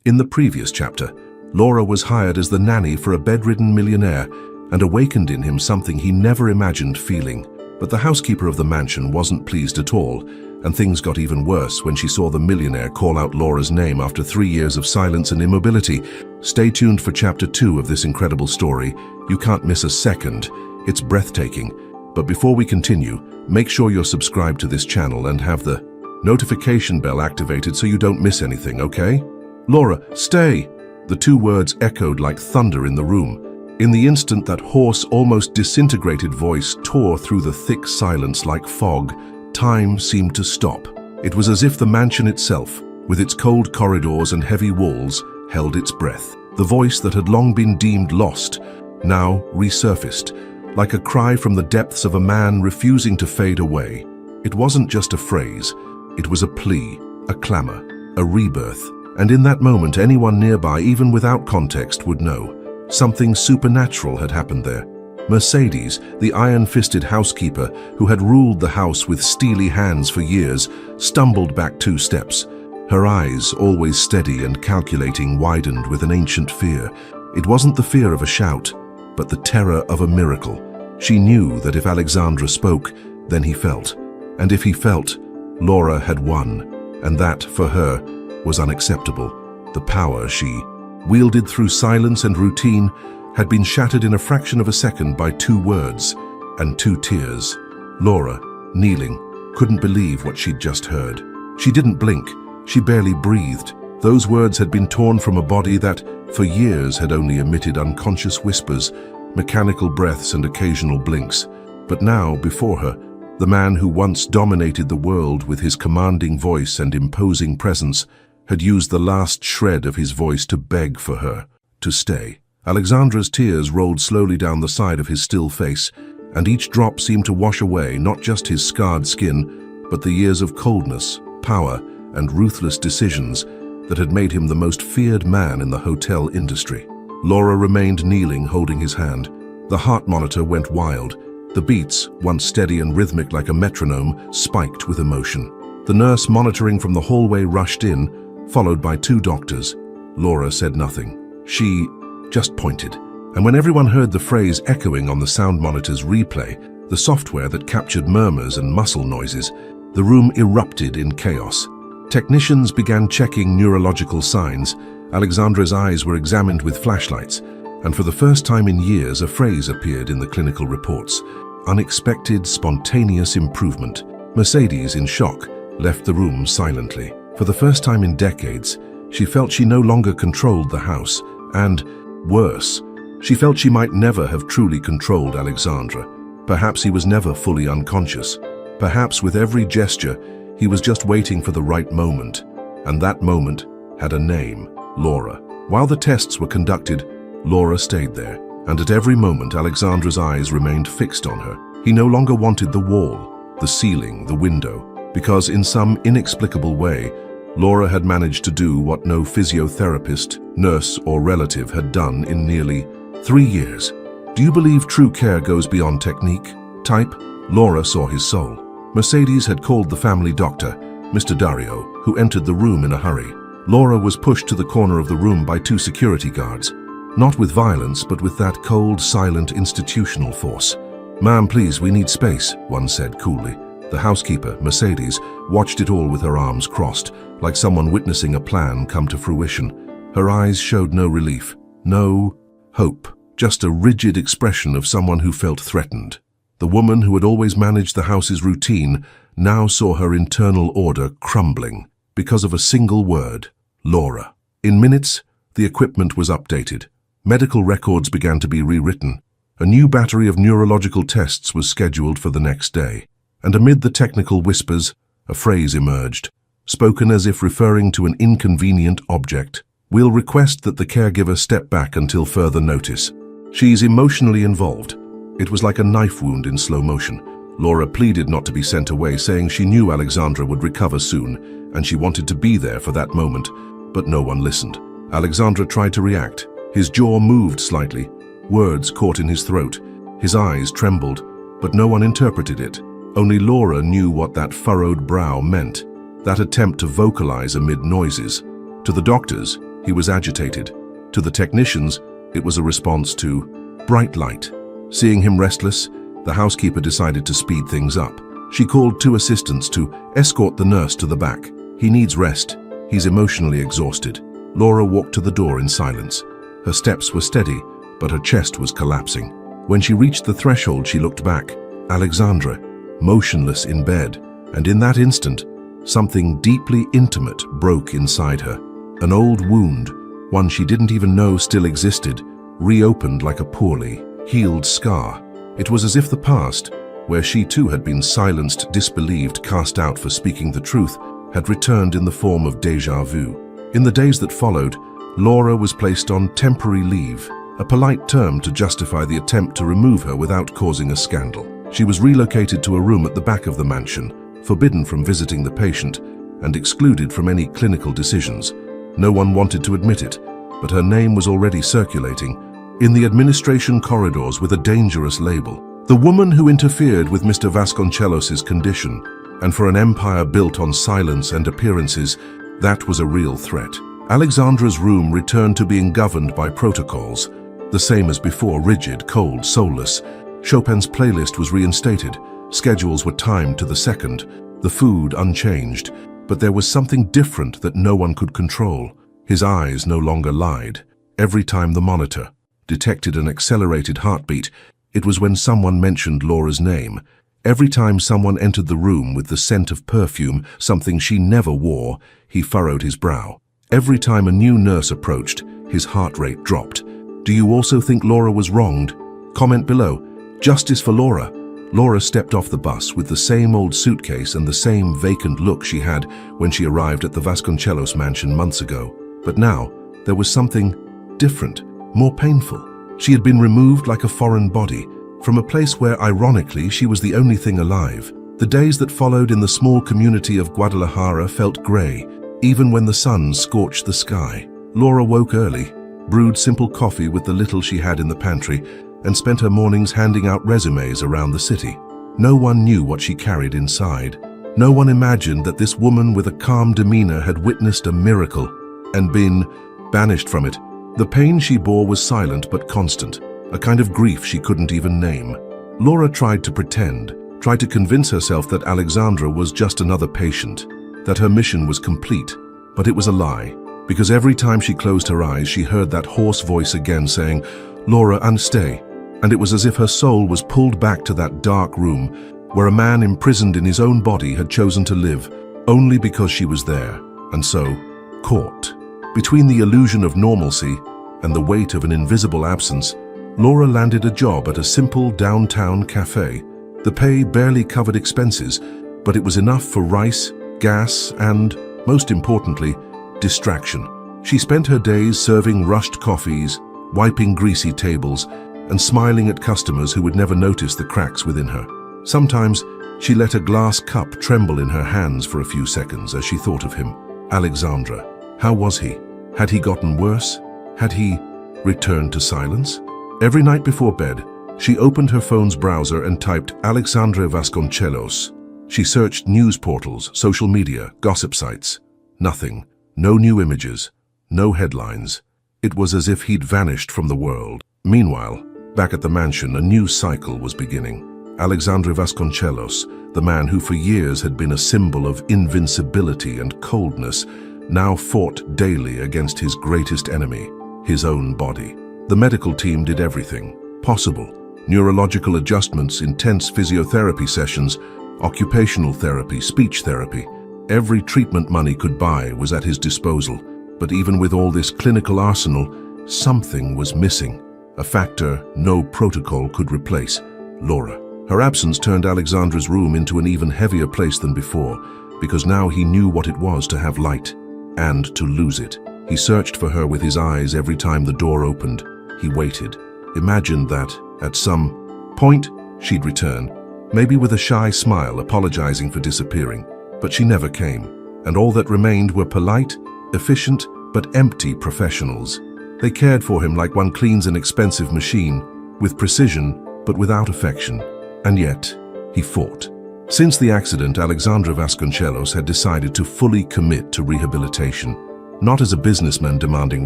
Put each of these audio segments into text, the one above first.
In the previous chapter, Laura was hired as the nanny for a bedridden millionaire and awakened in him something he never imagined feeling. But the housekeeper of the mansion wasn't pleased at all, and things got even worse when she saw the millionaire call out Laura's name after 3 years of silence and immobility. Stay tuned for Chapter 2 of this incredible story. You can't miss a second. It's breathtaking. But before we continue, make sure you're subscribed to this channel and have the notification bell activated so you don't miss anything, okay? Laura, stay! The 2 words echoed like thunder in the room. In the instant that hoarse, almost disintegrated voice tore through the thick silence like fog, time seemed to stop. It was as if the mansion itself, with its cold corridors and heavy walls, held its breath. The voice that had long been deemed lost now resurfaced, like a cry from the depths of a man refusing to fade away. It wasn't just a phrase, it was a plea, a clamor, a rebirth. And in that moment, anyone nearby, even without context, would know. Something supernatural had happened there. Mercedes, the iron-fisted housekeeper who had ruled the house with steely hands for years, stumbled back 2 steps. Her eyes, always steady and calculating, widened with an ancient fear. It wasn't the fear of a shout, but the terror of a miracle. She knew that if Alexandra spoke, then he felt. And if he felt, Laura had won. And that, for her, was unacceptable. The power she wielded through silence and routine had been shattered in a fraction of a second by 2 words and 2 tears. Laura, kneeling, couldn't believe what she'd just heard. She didn't blink. She barely breathed. Those words had been torn from a body that, for years, had only emitted unconscious whispers, mechanical breaths and occasional blinks. But now, before her, the man who once dominated the world with his commanding voice and imposing presence had used the last shred of his voice to beg for her to stay. Alexandra's tears rolled slowly down the side of his still face, and each drop seemed to wash away not just his scarred skin, but the years of coldness, power, and ruthless decisions that had made him the most feared man in the hotel industry. Laura remained kneeling, holding his hand. The heart monitor went wild. The beats, once steady and rhythmic like a metronome, spiked with emotion. The nurse monitoring from the hallway rushed in, followed by 2 doctors. Laura said nothing. She just pointed. And when everyone heard the phrase echoing on the sound monitor's replay, the software that captured murmurs and muscle noises, the room erupted in chaos. Technicians began checking neurological signs. Alexandra's eyes were examined with flashlights, and for the first time in years, a phrase appeared in the clinical reports: unexpected, spontaneous improvement. Mercedes, in shock, left the room silently. For the first time in decades, she felt she no longer controlled the house, and, worse, she felt she might never have truly controlled Alexandra. Perhaps he was never fully unconscious. Perhaps with every gesture, he was just waiting for the right moment, and that moment had a name: Laura. While the tests were conducted, Laura stayed there, and at every moment Alexandra's eyes remained fixed on her. He no longer wanted the wall, the ceiling, the window, because in some inexplicable way, Laura had managed to do what no physiotherapist, nurse, or relative had done in nearly 3 years. Do you believe true care goes beyond technique? Type. Laura saw his soul. Mercedes had called the family doctor, Mr. Dario, who entered the room in a hurry. Laura was pushed to the corner of the room by 2 security guards. Not with violence, but with that cold, silent, institutional force. "Ma'am, please, we need space," one said coolly. The housekeeper, Mercedes, watched it all with her arms crossed, like someone witnessing a plan come to fruition. Her eyes showed no relief, no hope, just a rigid expression of someone who felt threatened. The woman who had always managed the house's routine now saw her internal order crumbling because of a single word: Laura. In minutes, the equipment was updated. Medical records began to be rewritten. A new battery of neurological tests was scheduled for the next day. And amid the technical whispers, a phrase emerged, spoken as if referring to an inconvenient object. "We'll request that the caregiver step back until further notice. She's emotionally involved." It was like a knife wound in slow motion. Laura pleaded not to be sent away, saying she knew Alexandra would recover soon, and she wanted to be there for that moment, but no one listened. Alexandra tried to react. His jaw moved slightly. Words caught in his throat. His eyes trembled, but no one interpreted it. Only Laura knew what that furrowed brow meant, that attempt to vocalize amid noises. To the doctors, He was agitated. To the technicians, it was a response to bright light. Seeing him restless, the housekeeper decided to speed things up. She called 2 assistants to escort the nurse to the back. He needs rest. He's emotionally exhausted. Laura walked to the door in silence. Her steps were steady, but her chest was collapsing. When she reached the threshold, she looked back. Alexandra, motionless in bed, and in that instant, something deeply intimate broke inside her. An old wound, one she didn't even know still existed, reopened like a poorly healed scar. It was as if the past, where she too had been silenced, disbelieved, cast out for speaking the truth, had returned in the form of déjà vu. In the days that followed, Laura was placed on temporary leave, a polite term to justify the attempt to remove her without causing a scandal. She was relocated to a room at the back of the mansion, forbidden from visiting the patient and excluded from any clinical decisions. No one wanted to admit it, but her name was already circulating in the administration corridors with a dangerous label. The woman who interfered with Mr. Vasconcellos' condition, and for an empire built on silence and appearances, that was a real threat. Alexandra's room returned to being governed by protocols, the same as before, rigid, cold, soulless. Chopin's playlist was reinstated, schedules were timed to the second, the food unchanged, but there was something different that no one could control. His eyes no longer lied. Every time the monitor detected an accelerated heartbeat, it was when someone mentioned Laura's name. Every time someone entered the room with the scent of perfume, something she never wore, he furrowed his brow. Every time a new nurse approached, his heart rate dropped. Do you also think Laura was wronged? Comment below. Justice for Laura. Laura stepped off the bus with the same old suitcase and the same vacant look she had when she arrived at the Vasconcellos mansion months ago. But now, there was something different, more painful. She had been removed like a foreign body, from a place where, ironically, she was the only thing alive. The days that followed in the small community of Guadalajara felt grey, even when the sun scorched the sky. Laura woke early, brewed simple coffee with the little she had in the pantry, and spent her mornings handing out resumes around the city. No one knew what she carried inside. No one imagined that this woman with a calm demeanor had witnessed a miracle and been banished from it. The pain she bore was silent but constant, a kind of grief she couldn't even name. Laura tried to pretend, tried to convince herself that Alexandra was just another patient, that her mission was complete, but it was a lie, because every time she closed her eyes, she heard that hoarse voice again saying, "Laura, unstay." And it was as if her soul was pulled back to that dark room where a man imprisoned in his own body had chosen to live only because she was there, and so, caught. Between the illusion of normalcy and the weight of an invisible absence, Laura landed a job at a simple downtown cafe. The pay barely covered expenses, but it was enough for rice, gas, and, most importantly, distraction. She spent her days serving rushed coffees, wiping greasy tables, and smiling at customers who would never notice the cracks within her. Sometimes, she let a glass cup tremble in her hands for a few seconds as she thought of him. Alexandra. How was he? Had he gotten worse? Had he returned to silence? Every night before bed, she opened her phone's browser and typed Alexandra Vasconcellos. She searched news portals, social media, gossip sites. Nothing. No new images. No headlines. It was as if he'd vanished from the world. Meanwhile, back at the mansion, a new cycle was beginning. Alexandra Vasconcellos, the man who for years had been a symbol of invincibility and coldness, now fought daily against his greatest enemy, his own body. The medical team did everything possible. Neurological adjustments, intense physiotherapy sessions, occupational therapy, speech therapy. Every treatment money could buy was at his disposal. But even with all this clinical arsenal, something was missing. A factor no protocol could replace: Laura. Her absence turned Alexandra's room into an even heavier place than before, because now he knew what it was to have light and to lose it. He searched for her with his eyes every time the door opened. He waited, imagined that, at some point, she'd return, maybe with a shy smile apologizing for disappearing. But she never came, and all that remained were polite, efficient, but empty professionals. They cared for him like one cleans an expensive machine, with precision, but without affection. And yet, he fought. Since the accident, Alexandra Vasconcellos had decided to fully commit to rehabilitation. not as a businessman demanding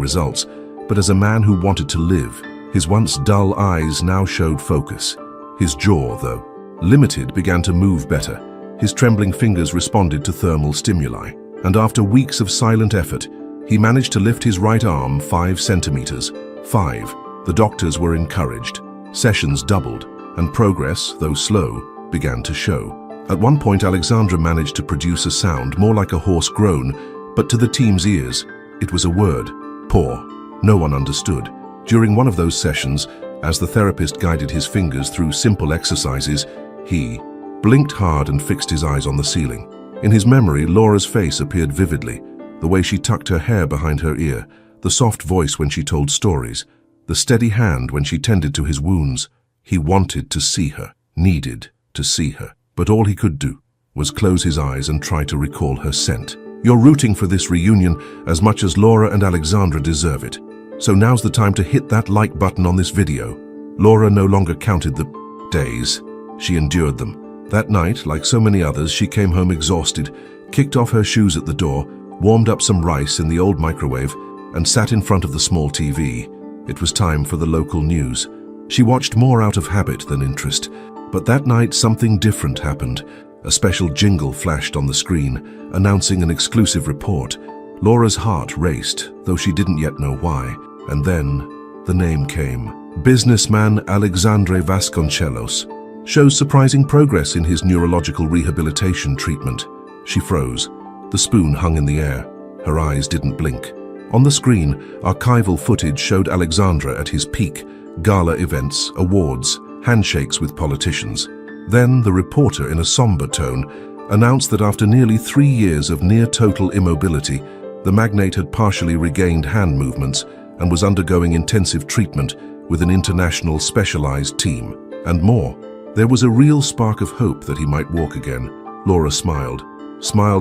results, but as a man who wanted to live. His once dull eyes now showed focus. His jaw, though limited, began to move better. His trembling fingers responded to thermal stimuli, and after weeks of silent effort, he managed to lift his right arm 5 centimeters. 5. The doctors were encouraged. Sessions doubled, and progress, though slow, began to show. At one point, Alexandra managed to produce a sound more like a hoarse groan, but to the team's ears, it was a word: poor. No one understood. During one of those sessions, as the therapist guided his fingers through simple exercises, he blinked hard and fixed his eyes on the ceiling. In his memory, Laura's face appeared vividly. The way she tucked her hair behind her ear, the soft voice when she told stories, the steady hand when she tended to his wounds. He wanted to see her, needed to see her. But all he could do was close his eyes and try to recall her scent. You're rooting for this reunion as much as Laura and Alexandra deserve it. So now's the time to hit that like button on this video. Laura no longer counted the days. She endured them. That night, like so many others, she came home exhausted, kicked off her shoes at the door, warmed up some rice in the old microwave, and sat in front of the small TV. It was time for the local news. She watched more out of habit than interest, but that night something different happened. A special jingle flashed on the screen, announcing an exclusive report. Laura's heart raced, though she didn't yet know why. And then, the name came. Businessman Alexandre Vasconcelos shows surprising progress in his neurological rehabilitation treatment. She froze. The spoon hung in the air. Her eyes didn't blink. On the screen, archival footage showed Alexandra at his peak. Gala events, awards, handshakes with politicians. Then the reporter, in a somber tone, announced that after nearly 3 years of near-total immobility, the magnate had partially regained hand movements and was undergoing intensive treatment with an international specialized team. And more, there was a real spark of hope that he might walk again. Laura smiled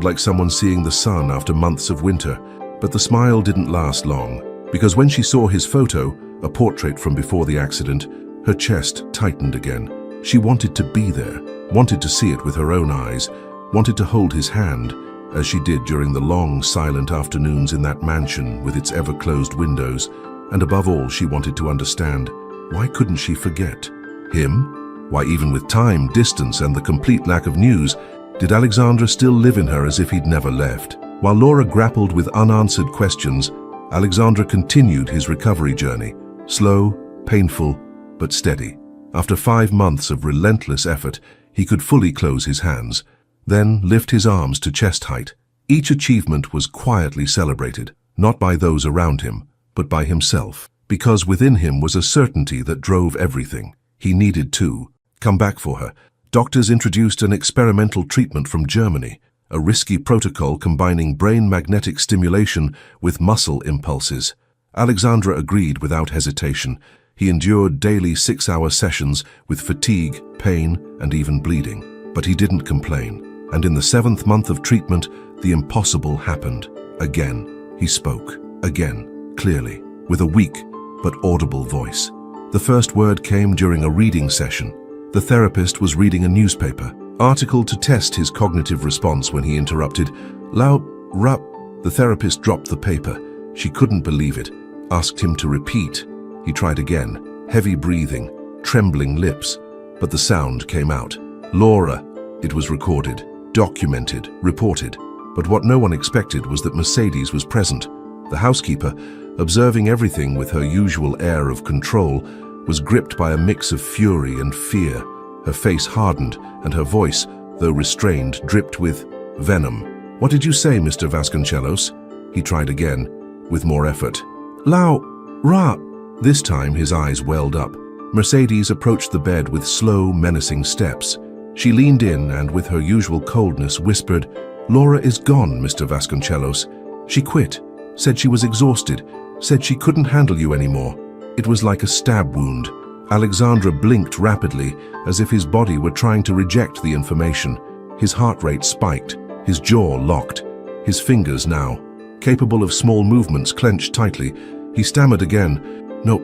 like someone seeing the sun after months of winter. But the smile didn't last long, because when she saw his photo, a portrait from before the accident, her chest tightened again. She wanted to be there, wanted to see it with her own eyes, wanted to hold his hand, as she did during the long, silent afternoons in that mansion with its ever-closed windows. And above all, she wanted to understand, why couldn't she forget him? Why, even with time, distance, and the complete lack of news, did Alexandra still live in her as if he'd never left? While Laura grappled with unanswered questions, Alexandra continued his recovery journey. Slow, painful, but steady. After 5 months of relentless effort, he could fully close his hands, then lift his arms to chest height. Each achievement was quietly celebrated, not by those around him, but by himself, because within him was a certainty that drove everything. He needed to come back for her. Doctors introduced an experimental treatment from Germany, a risky protocol combining brain magnetic stimulation with muscle impulses. Alexandra agreed without hesitation. He endured daily 6-hour sessions with fatigue, pain, and even bleeding. But he didn't complain. And in the 7th month of treatment, the impossible happened. Again, he spoke. Again, clearly, with a weak but audible voice. The first word came during a reading session. The therapist was reading a newspaper article to test his cognitive response when he interrupted. The therapist dropped the paper. She couldn't believe it. Asked him to repeat. He tried again. Heavy breathing, trembling lips. But the sound came out. Laura. It was recorded, documented, reported. But what no one expected was that Mercedes was present. The housekeeper, observing everything with her usual air of control, was gripped by a mix of fury and fear. Her face hardened, and her voice, though restrained, dripped with venom. "What did you say, Mr. Vasconcelos?" He tried again, with more effort. "Laura." This time his eyes welled up. Mercedes approached the bed with slow, menacing steps. She leaned in and, with her usual coldness, whispered, "Laura is gone, Mr. Vasconcelos. She quit, said she was exhausted, said she couldn't handle you anymore." It was like a stab wound. Alexandra blinked rapidly, as if his body were trying to reject the information. His heart rate spiked, his jaw locked. His fingers now, capable of small movements, clenched tightly. He stammered again, No,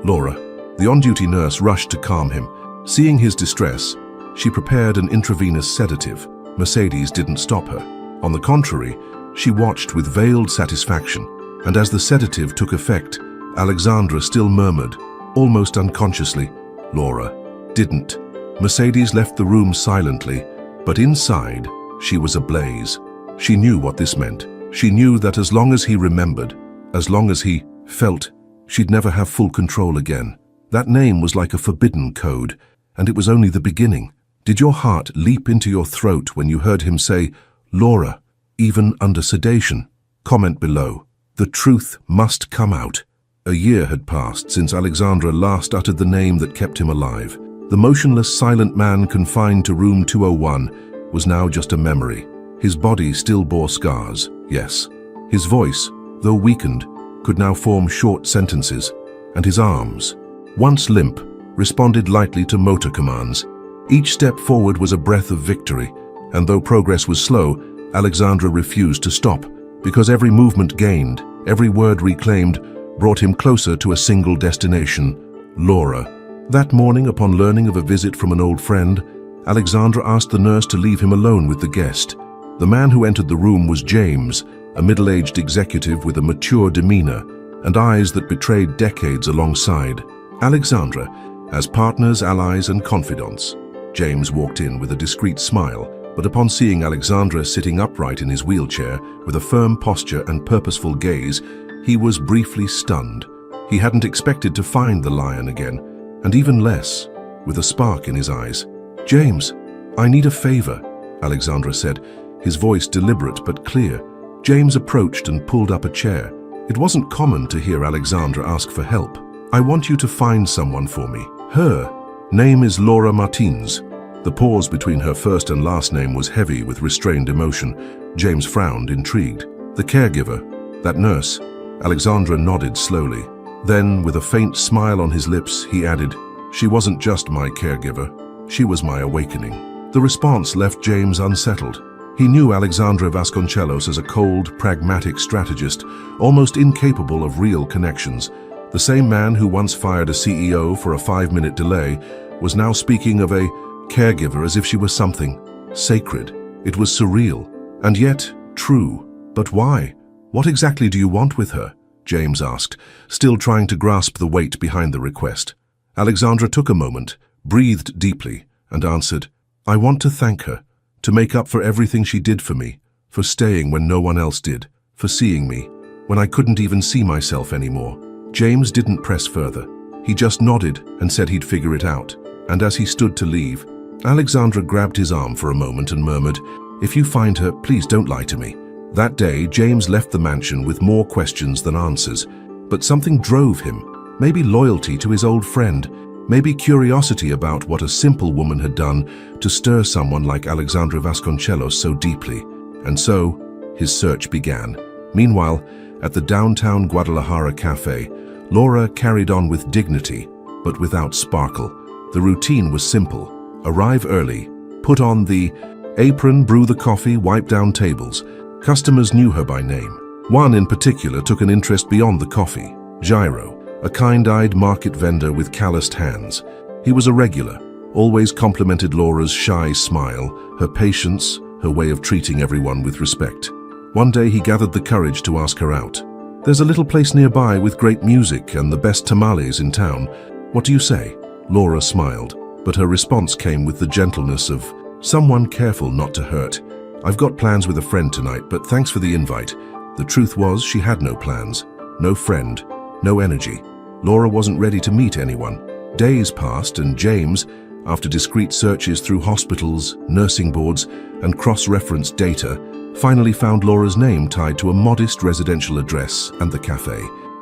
Laura." The on-duty nurse rushed to calm him. Seeing his distress, she prepared an intravenous sedative. Mercedes didn't stop her. On the contrary, She watched with veiled satisfaction, and as the sedative took effect, Alexandra still murmured, almost unconsciously, "Laura didn't." Mercedes left the room silently, but inside, she was ablaze. She knew what this meant. She knew that as long as he remembered, as long as he felt, she'd never have full control again. That name was like a forbidden code, and it was only the beginning. Did your heart leap into your throat when you heard him say, "Laura," even under sedation? Comment below. The truth must come out. A year had passed since Alexandra last uttered the name that kept him alive. The motionless, silent man confined to room 201 was now just a memory. His body still bore scars, yes. His voice, though weakened, could now form short sentences, and his arms, once limp, responded lightly to motor commands. Each step forward was a breath of victory, and though progress was slow, Alexandra refused to stop, because every movement gained, every word reclaimed, brought him closer to a single destination, Laura. That morning, upon learning of a visit from an old friend, Alexandra asked the nurse to leave him alone with the guest. The man who entered the room was James, a middle-aged executive with a mature demeanor and eyes that betrayed decades alongside Alexandra as partners, allies, and confidants. James walked in with a discreet smile, but upon seeing Alexandra sitting upright in his wheelchair with a firm posture and purposeful gaze, he was briefly stunned. He hadn't expected to find the lion again, and even less, with a spark in his eyes. "James, I need a favor," Alexandra said, his voice deliberate but clear. James approached and pulled up a chair. It wasn't common to hear Alexandra ask for help. "I want you to find someone for me. Her name is Laura Martins." The pause between her first and last name was heavy with restrained emotion. James frowned, intrigued. "The caregiver, that nurse." Alexandra nodded slowly. Then, with a faint smile on his lips, he added, "She wasn't just my caregiver. She was my awakening." The response left James unsettled. He knew Alexandra Vasconcelos as a cold, pragmatic strategist, almost incapable of real connections. The same man who once fired a CEO for a 5-minute delay was now speaking of a caregiver as if she was something sacred. It was surreal, and yet true. But why? What exactly do you want with her? James asked, still trying to grasp the weight behind the request. Alexandra took a moment, breathed deeply, and answered, "I want to thank her, to make up for everything she did for me, for staying when no one else did, for seeing me, when I couldn't even see myself anymore." James didn't press further. He just nodded and said he'd figure it out. And as he stood to leave, Alexandra grabbed his arm for a moment and murmured, "If you find her, please don't lie to me." That day, James left the mansion with more questions than answers. But something drove him. Maybe loyalty to his old friend, maybe curiosity about what a simple woman had done to stir someone like Alexandra Vasconcelos so deeply. And so, his search began. Meanwhile, at the downtown Guadalajara cafe, Laura carried on with dignity, but without sparkle. The routine was simple. Arrive early, put on the apron, brew the coffee, wipe down tables. Customers knew her by name. One in particular took an interest beyond the coffee. Gyro, a kind-eyed market vendor with calloused hands. He was a regular, always complimented Laura's shy smile, her patience, her way of treating everyone with respect. One day he gathered the courage to ask her out. "There's a little place nearby with great music and the best tamales in town. What do you say?" Laura smiled, but her response came with the gentleness of someone careful not to hurt. "I've got plans with a friend tonight, but thanks for the invite." The truth was, she had no plans, no friend, no energy. Laura wasn't ready to meet anyone. Days passed, and James, after discreet searches through hospitals, nursing boards, and cross-referenced data, finally found Laura's name tied to a modest residential address and the cafe.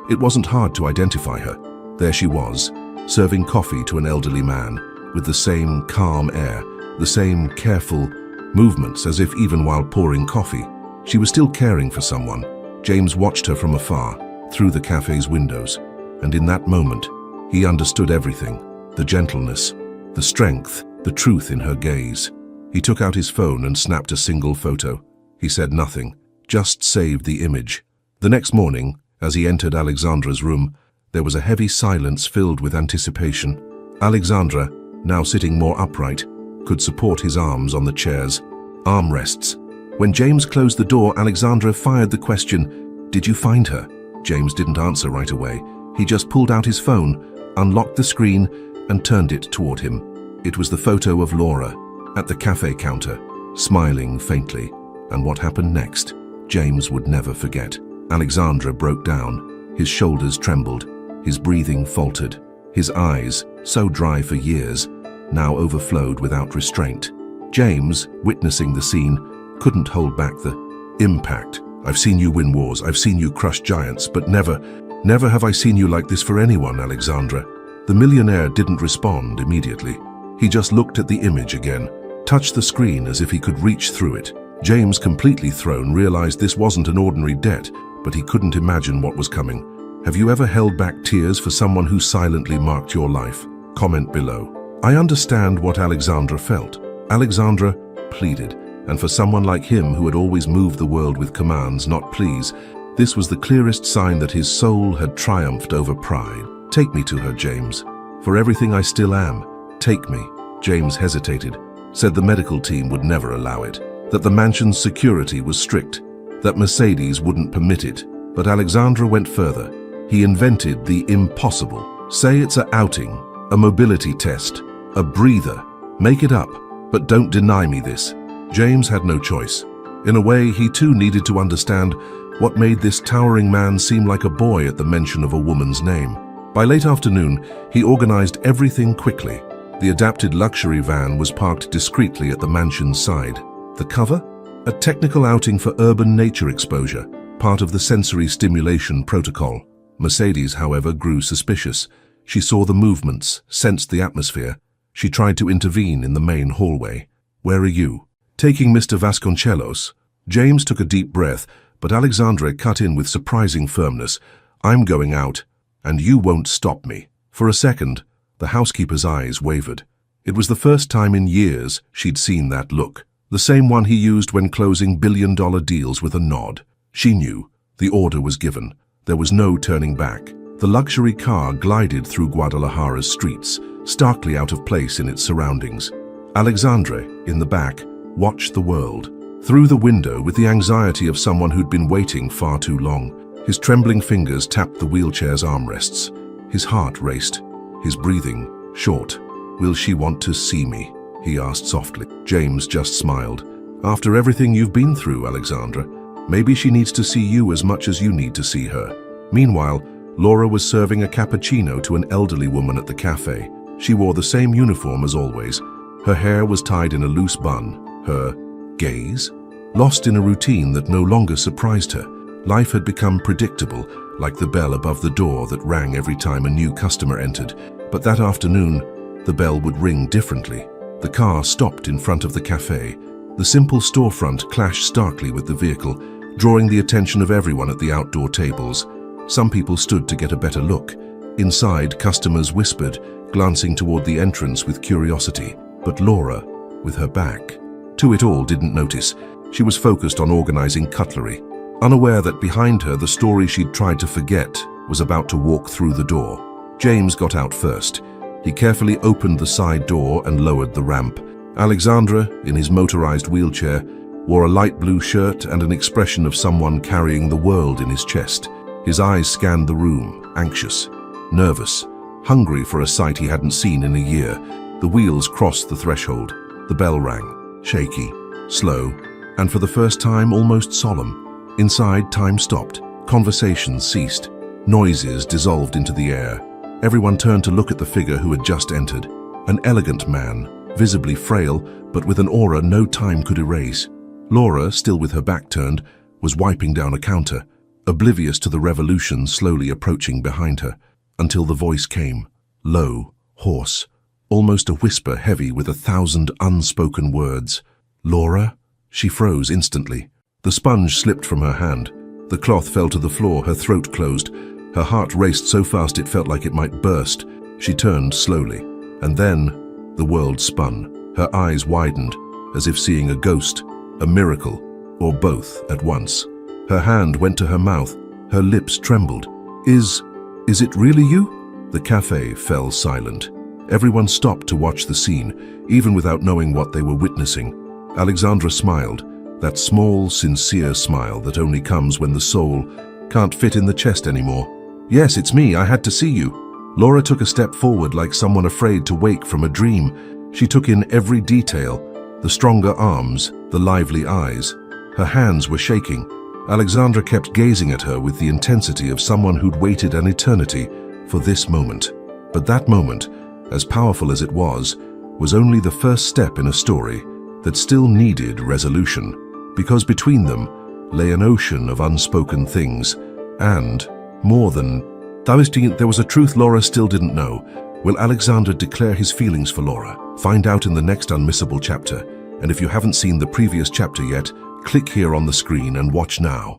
It wasn't hard to identify her. There she was, serving coffee to an elderly man, with the same calm air, the same careful movements as if even while pouring coffee, she was still caring for someone. James watched her from afar, through the cafe's windows, and in that moment, he understood everything, the gentleness, the strength, the truth in her gaze. He took out his phone and snapped a single photo. He said nothing, just saved the image. The next morning, as he entered Alexandra's room, there was a heavy silence filled with anticipation. Alexandra, now sitting more upright, could support his arms on the chair's armrests. When James closed the door, Alexandra fired the question, "Did you find her?" James didn't answer right away. He just pulled out his phone, unlocked the screen, and turned it toward him. It was the photo of Laura at the cafe counter, smiling faintly. And what happened next, James would never forget. Alexandra broke down. His shoulders trembled. His breathing faltered. His eyes, so dry for years, now overflowed without restraint. James, witnessing the scene, couldn't hold back the impact. "I've seen you win wars, I've seen you crush giants, but never have I seen you like this for anyone, Alexandra." The millionaire didn't respond immediately. He just looked at the image again, touched the screen as if he could reach through it. James, completely thrown, realized this wasn't an ordinary debt, but he couldn't imagine what was coming. Have you ever held back tears for someone who silently marked your life? Comment below. I understand what Alexandra felt. Alexandra pleaded, and for someone like him who had always moved the world with commands, not pleas, this was the clearest sign that his soul had triumphed over pride. "Take me to her, James. For everything I still am, take me." James hesitated, said the medical team would never allow it, that the mansion's security was strict, that Mercedes wouldn't permit it. But Alexandra went further. He invented the impossible. "Say it's a outing, a mobility test, a breather. Make it up, but don't deny me this." James had no choice. In a way, he too needed to understand what made this towering man seem like a boy at the mention of a woman's name. By late afternoon, he organized everything quickly. The adapted luxury van was parked discreetly at the mansion's side. The cover? A technical outing for urban nature exposure, part of the sensory stimulation protocol. Mercedes, however, grew suspicious. She saw the movements, sensed the atmosphere. She tried to intervene in the main hallway. "Where are you?" "Taking Mr. Vasconcelos." James took a deep breath, but Alexandra cut in with surprising firmness. "I'm going out, and you won't stop me." For a second, the housekeeper's eyes wavered. It was the first time in years she'd seen that look, the same one he used when closing billion-dollar deals with a nod. She knew. The order was given. There was no turning back. The luxury car glided through Guadalajara's streets, starkly out of place in its surroundings. Alexandra, in the back, watched the world. Through the window with the anxiety of someone who'd been waiting far too long. His trembling fingers tapped the wheelchair's armrests. His heart raced, his breathing short. "Will she want to see me?" he asked softly. James just smiled. "After everything you've been through, Alexandra, maybe she needs to see you as much as you need to see her." Meanwhile, Laura was serving a cappuccino to an elderly woman at the cafe. She wore the same uniform as always. Her hair was tied in a loose bun. Her gaze? Lost in a routine that no longer surprised her. Life had become predictable, like the bell above the door that rang every time a new customer entered. But that afternoon, the bell would ring differently. The car stopped in front of the cafe. The simple storefront clashed starkly with the vehicle, drawing the attention of everyone at the outdoor tables. Some people stood to get a better look. Inside, customers whispered, glancing toward the entrance with curiosity. But Laura, with her back to it all, didn't notice. She was focused on organizing cutlery, unaware that behind her the story she'd tried to forget was about to walk through the door. James got out first. He carefully opened the side door and lowered the ramp. Alexandra, in his motorized wheelchair, wore a light blue shirt and an expression of someone carrying the world in his chest. His eyes scanned the room, anxious, nervous, hungry for a sight he hadn't seen in a year. The wheels crossed the threshold. The bell rang, shaky, slow, and for the first time almost solemn. Inside, time stopped. Conversations ceased. Noises dissolved into the air. Everyone turned to look at the figure who had just entered. An elegant man, visibly frail, but with an aura no time could erase. Laura, still with her back turned, was wiping down a counter, oblivious to the revolution slowly approaching behind her, until the voice came, low, hoarse, almost a whisper heavy with 1,000 unspoken words. "Laura?" She froze instantly. The sponge slipped from her hand. The cloth fell to the floor, her throat closed. Her heart raced so fast it felt like it might burst. She turned slowly, and then the world spun. Her eyes widened, as if seeing a ghost, a miracle, or both at once. Her hand went to her mouth. Her lips trembled. Is it really you?" The cafe fell silent. Everyone stopped to watch the scene, even without knowing what they were witnessing. Alexandra smiled. That small, sincere smile that only comes when the soul can't fit in the chest anymore. "Yes, it's me. I had to see you." Laura took a step forward like someone afraid to wake from a dream. She took in every detail, the stronger arms, the lively eyes. Her hands were shaking. Alexandra kept gazing at her with the intensity of someone who'd waited an eternity for this moment. But that moment, as powerful as it was only the first step in a story that still needed resolution, because between them lay an ocean of unspoken things, and more than there was a truth Laura still didn't know. Will Alexander declare his feelings for Laura? Find out in the next unmissable chapter. And if you haven't seen the previous chapter yet, click here on the screen and watch now.